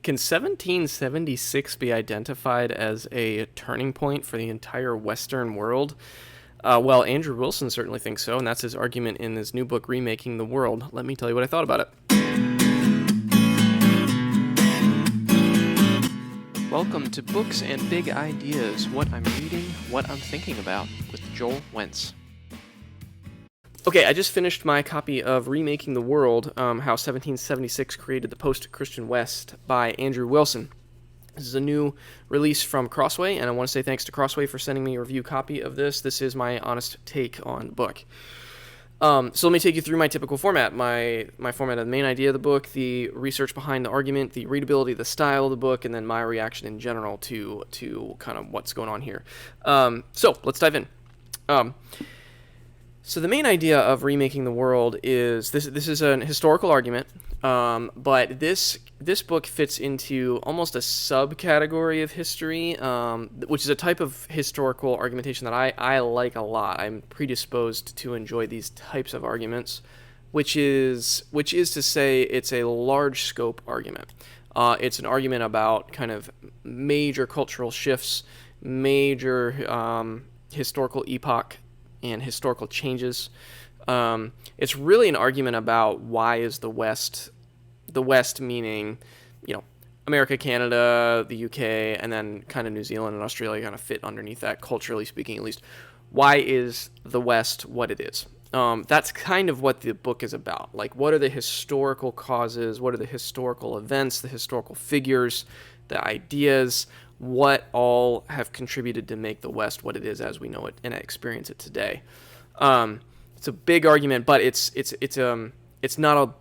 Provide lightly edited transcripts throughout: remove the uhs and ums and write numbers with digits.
Can 1776 be identified as a turning point for the entire Western world? Well, Andrew Wilson certainly thinks so, and that's his argument in his new book, Remaking the World. Let me tell you what I thought about it. Welcome to Books and Big Ideas, what I'm reading, what I'm thinking about, with Joel Wentz. Okay, I just finished my copy of Remaking the World, How 1776 Created the Post-Christian West by Andrew Wilson. This is a new release from Crossway, and I want to say thanks to Crossway for sending me a review copy of this. This is my honest take on the book. So let me take you through my typical format. My format of the main idea of the book, the research behind the argument, the readability, the style of the book, and then my reaction in general to kind of what's going on here. So let's dive in. So the main idea of Remaking the World is this is an historical argument, but this book fits into almost a subcategory of history, which is a type of historical argumentation that I like a lot. I'm predisposed to enjoy these types of arguments, which is to say it's a large scope argument. It's an argument about kind of major cultural shifts, major historical epoch, and historical changes. It's really an argument about why is the West meaning, America, Canada, the UK, and then kind of New Zealand and Australia kind of fit underneath that, culturally speaking at least. Why is the West what it is? That's kind of what the book is about. Like, what are the historical causes? What are the historical events, the historical figures, the ideas? What all have contributed to make the West what it is as we know it and experience it today. It's a big argument, but it's not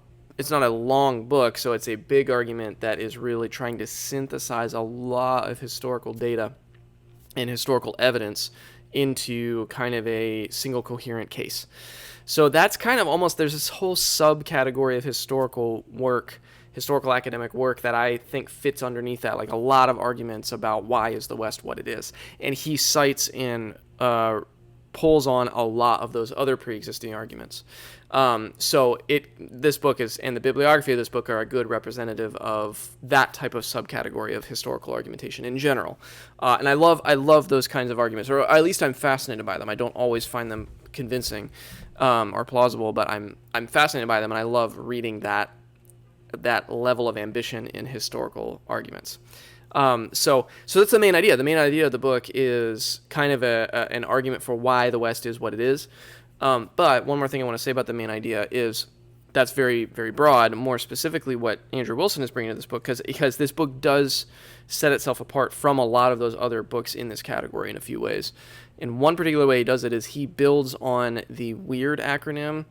a long book, so it's a big argument that is really trying to synthesize a lot of historical data and historical evidence into kind of a single coherent case. So that's kind of almost, there's this whole subcategory of historical academic work that I think fits underneath that, like a lot of arguments about why is the West what it is. And he cites and pulls on a lot of those other pre-existing arguments. So this book is, and the bibliography of this book are a good representative of that type of subcategory of historical argumentation in general. And I love those kinds of arguments, or at least I'm fascinated by them. I don't always find them convincing or plausible, but I'm fascinated by them, and I love reading that level of ambition in historical arguments. So that's the main idea. The main idea of the book is kind of an argument for why the West is what it is. But one more thing I want to say about the main idea is that's very, very broad. More specifically, what Andrew Wilson is bringing to this book, because this book does set itself apart from a lot of those other books in this category in a few ways. And one particular way he does it is he builds on the WEIRD acronym,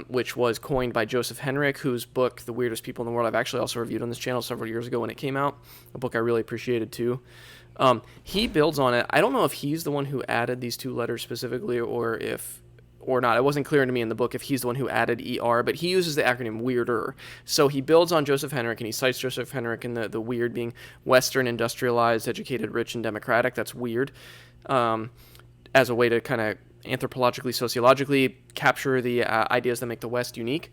which was coined by Joseph Henrich, whose book, The Weirdest People in the World, I've actually also reviewed on this channel several years ago when it came out, a book I really appreciated too. He builds on it. I don't know if he's the one who added these two letters specifically or not. It wasn't clear to me in the book if he's the one who added ER, but he uses the acronym WEIRDer. So he builds on Joseph Henrich, and he cites Joseph Henrich in the WEIRD being Western, industrialized, educated, rich, and democratic. That's weird. As a way to kind of anthropologically, sociologically capture the ideas that make the West unique.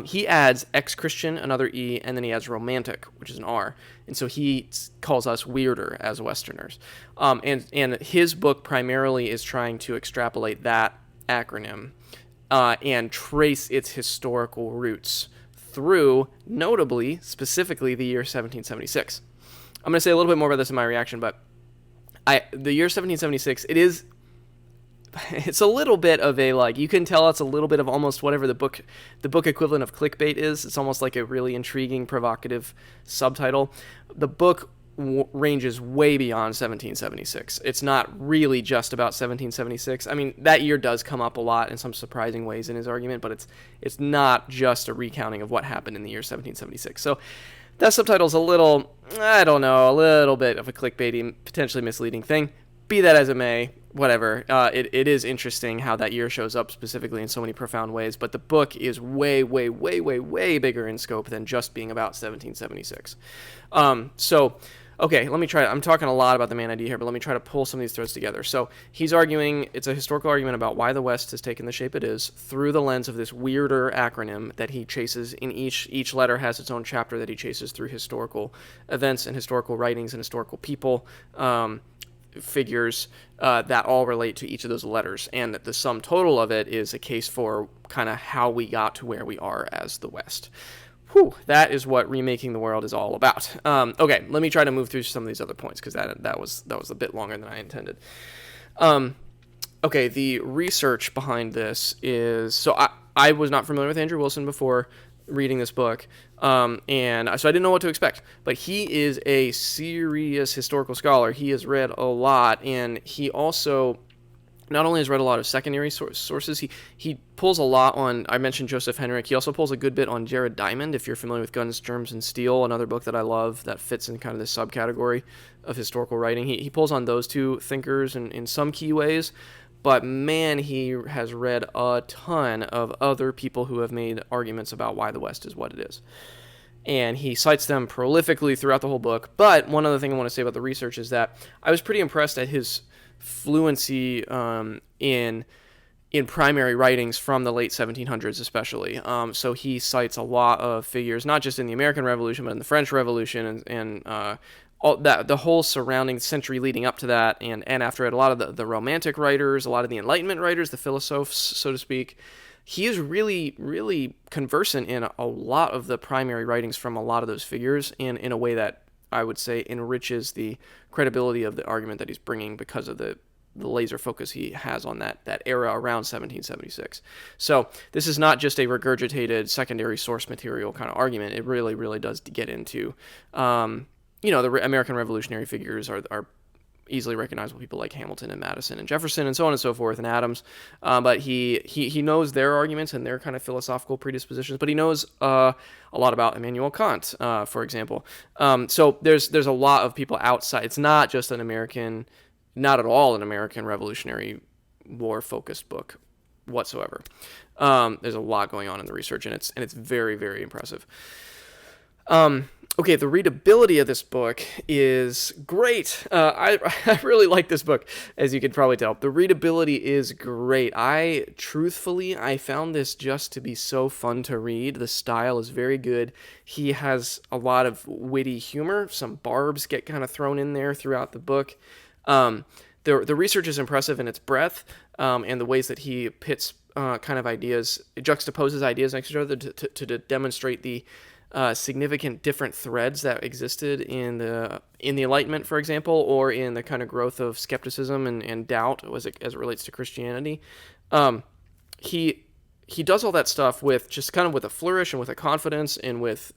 He adds ex-Christian, another E, and then he adds romantic, which is an R. And so he calls us weirder as Westerners. And his book primarily is trying to extrapolate that acronym and trace its historical roots through, notably, specifically, the year 1776. I'm going to say a little bit more about this in my reaction, but the year 1776, it's a little bit of a, like, you can tell it's a little bit of almost whatever the book equivalent of clickbait is. It's almost like a really intriguing, provocative subtitle. The book ranges way beyond 1776. It's not really just about 1776. I mean, that year does come up a lot in some surprising ways in his argument, but it's not just a recounting of what happened in the year 1776. So that subtitle's a little bit of a clickbaity, potentially misleading thing. Be that as it may, whatever. It is interesting how that year shows up specifically in so many profound ways, but the book is way, way, way, way, way bigger in scope than just being about 1776. So Okay, let me try. I'm talking a lot about the main idea here, but let me try to pull some of these threads together. So he's arguing, it's a historical argument about why the West has taken the shape it is through the lens of this weirder acronym that he chases. In each letter has its own chapter that he chases through historical events and historical writings and historical people, figures that all relate to each of those letters. And the sum total of it is a case for kind of how we got to where we are as the West. Whew, that is what Remaking the World is all about. Okay, let me try to move through some of these other points because that was a bit longer than I intended. Okay, the research behind this is, so I was not familiar with Andrew Wilson before reading this book, and so I didn't know what to expect. But he is a serious historical scholar. He has read a lot, and he also not only has read a lot of secondary sources, he pulls a lot on, I mentioned Joseph Henrich, he also pulls a good bit on Jared Diamond, if you're familiar with Guns, Germs, and Steel, another book that I love that fits in kind of this subcategory of historical writing. He pulls on those two thinkers in some key ways, but man, he has read a ton of other people who have made arguments about why the West is what it is. And he cites them prolifically throughout the whole book. But one other thing I want to say about the research is that I was pretty impressed at his fluency in primary writings from the late 1700s, especially. So he cites a lot of figures, not just in the American Revolution, but in the French Revolution and all that, the whole surrounding century leading up to that, and after it, a lot of the Romantic writers, a lot of the Enlightenment writers, the philosophers, so to speak. He is really, really conversant in a lot of the primary writings from a lot of those figures, and in a way that I would say enriches the credibility of the argument that he's bringing because of the laser focus he has on that era around 1776. So this is not just a regurgitated secondary source material kind of argument. It really, really does get into, the American revolutionary figures are easily recognizable people like Hamilton and Madison and Jefferson and so on and so forth, and Adams. But he knows their arguments and their kind of philosophical predispositions, but he knows a lot about Immanuel Kant, for example. So there's a lot of people outside. It's not just not at all an American Revolutionary War focused book whatsoever. There's a lot going on in the research, and it's very, very impressive. Okay, the readability of this book is great. I really like this book, as you can probably tell. The readability is great. I found this just to be so fun to read. The style is very good. He has a lot of witty humor. Some barbs get kind of thrown in there throughout the book. The research is impressive in its breadth, and the ways that he pits kind of ideas, juxtaposes ideas next to each other to demonstrate the significant different threads that existed in the Enlightenment, for example, or in the kind of growth of skepticism and doubt as it relates to Christianity. He does all that stuff with just kind of with a flourish and with a confidence and with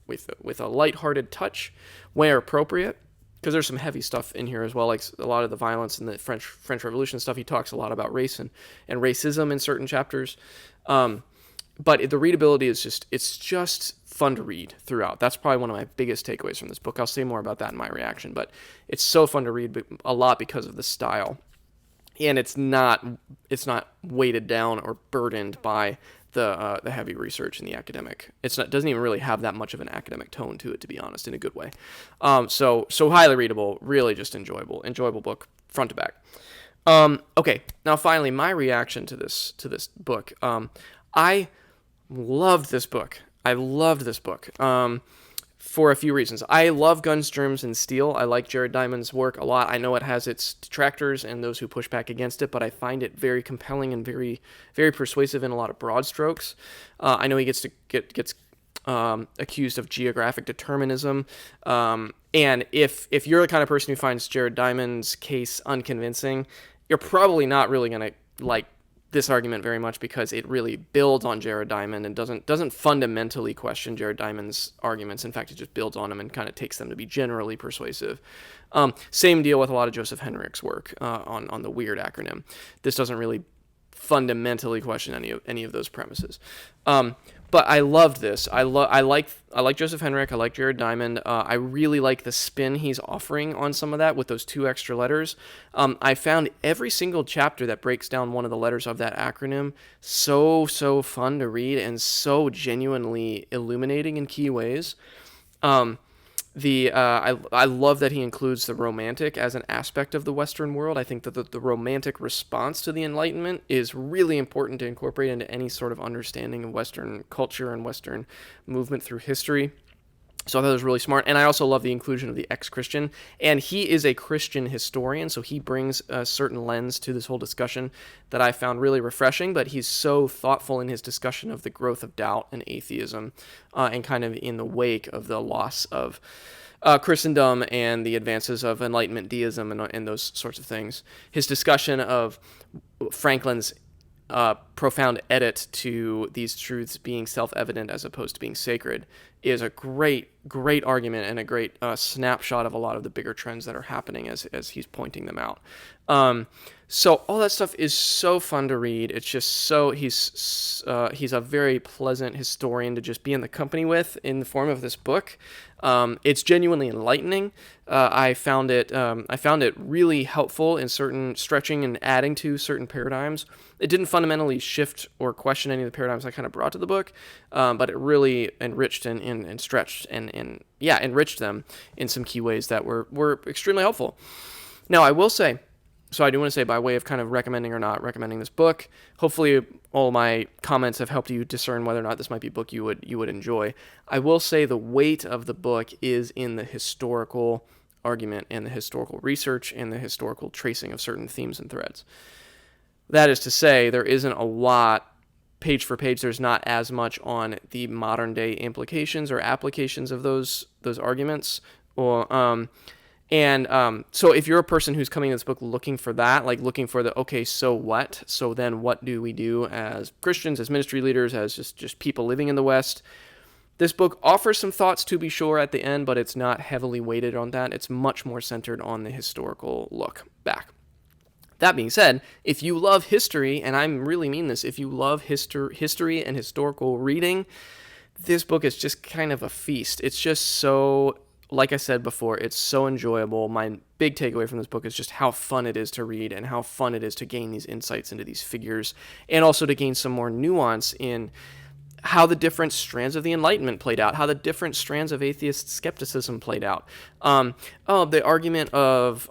a lighthearted touch where appropriate. Because there's some heavy stuff in here as well, like a lot of the violence and the French Revolution stuff. He talks a lot about race and racism in certain chapters. But the readability is just fun to read throughout. That's probably one of my biggest takeaways from this book. I'll say more about that in my reaction, but it's so fun to read a lot because of the style. And it's not weighted down or burdened by the heavy research and the academic. Doesn't even really have that much of an academic tone to it, to be honest, in a good way. So highly readable, really just enjoyable book front to back. Okay, now finally my reaction to this book. I loved this book. For a few reasons. I love Guns, Germs, and Steel. I like Jared Diamond's work a lot. I know it has its detractors and those who push back against it, but I find it very compelling and very, very persuasive in a lot of broad strokes. I know he gets accused of geographic determinism, and if you're the kind of person who finds Jared Diamond's case unconvincing, you're probably not really going to like this argument very much because it really builds on Jared Diamond and doesn't fundamentally question Jared Diamond's arguments. In fact, it just builds on them and kind of takes them to be generally persuasive. Same deal with a lot of Joseph Henrich's work on the weird acronym. This doesn't really fundamentally question any of those premises. But I loved this. I like Joseph Henrich. I like Jared Diamond. I really like the spin he's offering on some of that with those 2 extra letters. I found every single chapter that breaks down one of the letters of that acronym so fun to read and so genuinely illuminating in key ways. I love that he includes the romantic as an aspect of the Western world. I think that the romantic response to the Enlightenment is really important to incorporate into any sort of understanding of Western culture and Western movement through history. So I thought it was really smart. And I also love the inclusion of the ex-Christian. And he is a Christian historian, so he brings a certain lens to this whole discussion that I found really refreshing. But he's so thoughtful in his discussion of the growth of doubt and atheism, and kind of in the wake of the loss of Christendom and the advances of Enlightenment deism and those sorts of things. His discussion of Franklin's profound edit to these truths being self-evident as opposed to being sacred is a great argument and a great snapshot of a lot of the bigger trends that are happening as he's pointing them out. So all that stuff is so fun to read. It's just so he's a very pleasant historian to just be in the company with in the form of this book. It's genuinely enlightening. I found it really helpful in certain stretching and adding to certain paradigms. It didn't fundamentally shift or question any of the paradigms I kind of brought to the book, but it really enriched and stretched and enriched them in some key ways that were extremely helpful. Now, I will say, so I do want to say, by way of kind of recommending or not recommending this book, hopefully all my comments have helped you discern whether or not this might be a book you would enjoy. I will say the weight of the book is in the historical argument and the historical research and the historical tracing of certain themes and threads. That is to say, there isn't a lot, page for page, there's not as much on the modern day implications or applications of those arguments. So if you're a person who's coming to this book looking for that, like looking for okay, so what? So then what do we do as Christians, as ministry leaders, as just people living in the West? This book offers some thoughts, to be sure, at the end, but it's not heavily weighted on that. It's much more centered on the historical look back. That being said, if you love history, and I really mean this, if you love history and historical reading, this book is just kind of a feast. It's just so, like I said before, it's so enjoyable. My big takeaway from this book is just how fun it is to read and how fun it is to gain these insights into these figures, and also to gain some more nuance in how the different strands of the Enlightenment played out, how the different strands of atheist skepticism played out. The argument of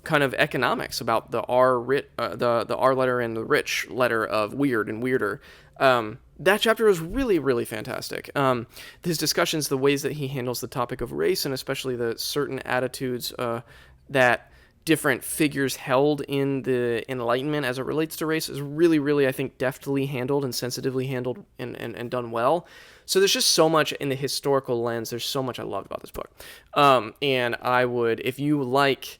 kind of economics about the R letter and the rich letter of weird and weirder. That chapter is really, really fantastic. His discussions, the ways that he handles the topic of race, and especially the certain attitudes that different figures held in the Enlightenment as it relates to race, is really, really, I think, deftly handled and sensitively handled and done well. So there's just so much in the historical lens. There's so much I loved about this book. And I would, if you like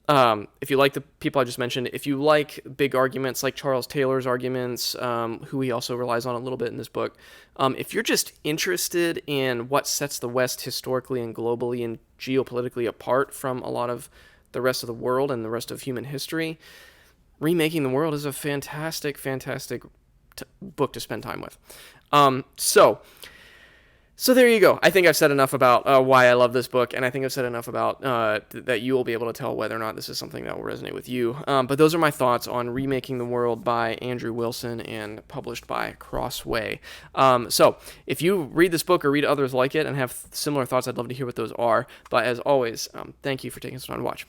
the people I just mentioned, if you like big arguments like Charles Taylor's arguments, who he also relies on a little bit in this book, if you're just interested in what sets the West historically and globally and geopolitically apart from a lot of the rest of the world and the rest of human history, Remaking the World is a fantastic book to spend time with. So there you go. I think I've said enough about why I love this book, and I think I've said enough about that you will be able to tell whether or not this is something that will resonate with you. But those are my thoughts on Remaking the World by Andrew Wilson and published by Crossway. So if you read this book or read others like it and have similar thoughts, I'd love to hear what those are. But as always, thank you for taking some time to watch.